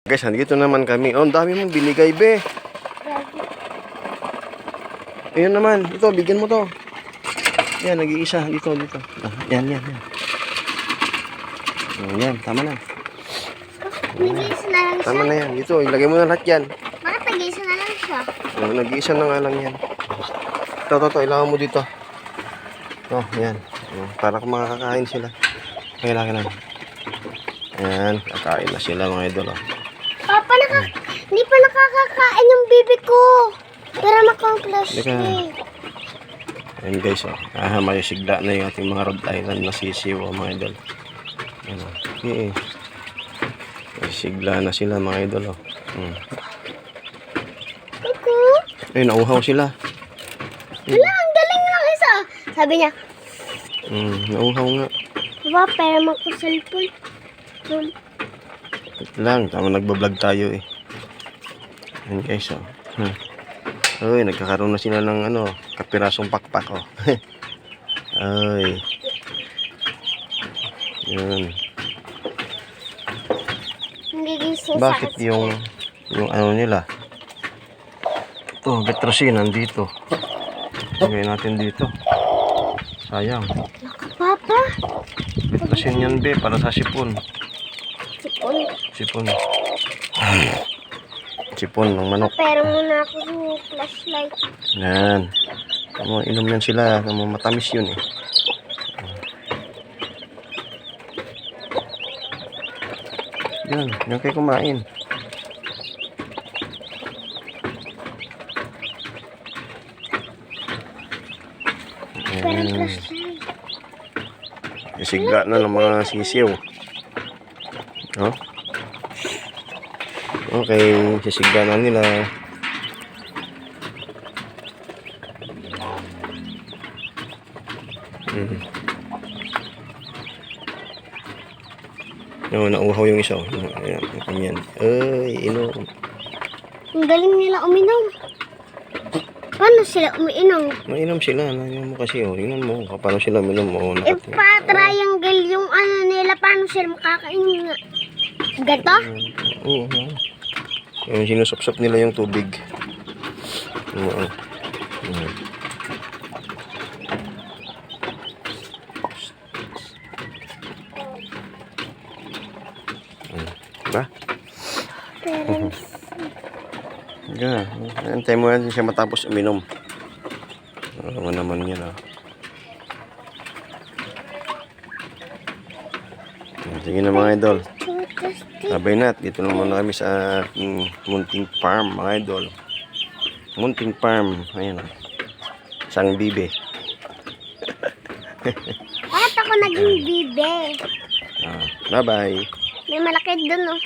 Guys, andito naman kami. Oh, ang dami mong binigay, be. Ayun naman. Ito, bigyan mo to. Yan, nag-iisa. Dito. Ah, yan. Yan, tama na. Nag-iisa na lang siya. Tama na yan. Dito, ilagay mo na lahat yan. Bakit nag-iisa na lang siya? Oh, nag-iisa na nga lang yan. Ito. Ilagay mo dito. Oh, yan. Para kung makakakain sila. Kailangan. Ayan, kakain na sila mga idol. Oh. Papa, hindi pa nakakakain yung bibi ko. Pero na-complete. Ayan guys, oh. May sigla na yung ating mga Rhode Island na sisiw, oh, mga idol. Ayan, oh. Okay. May sigla na sila mga idol. Oh. Ay, nauhaw sila. Wala, ang galing ng isa. Sabi niya, nauhaw nga. Papa, pero magpo-cellphone. Lang, tama nagbablog tayo eh. Ayan guys, oh. Uy, nagkakaroon na sila ng kapirasong pakpak, oh. Ay. Yun. Bakit yung nila? Ito, betrosin nandito. Lagay natin dito. Sayang. Papa. Betrosin yan, be, para sa sipon. Sipon. Sipon ng manok. Pero muna ako yung flashlight. Yan. Inom yan sila. Matamis yun eh. Yan kayo kumain. Pero flashlight. Isigla na ng mga sisiw. Oh. Okay, sisigla na nila. Nauhaw yung isa. Ayan. Ay, inom. Ang galing nila uminom. Paano sila umiinom? Mainom sila. Nangyayam mo kasi. Tingnan mo. Paano sila uminom. Pa-triangle yung nila. Paano sila makakainom nga? Gato? Oo. Yung sinusop-sop nila yung tubig. Oo. Diba? Yeah. Antay mo yan siya matapos uminom. Ano naman yan, ah. Sige na mga idol. Sabay na, dito naman kami sa Munting Farm, mga idol. Munting Farm, ayan, ah. Isang bibe. Bakit ako naging bibe? Bye-bye. May malaki dun, oh.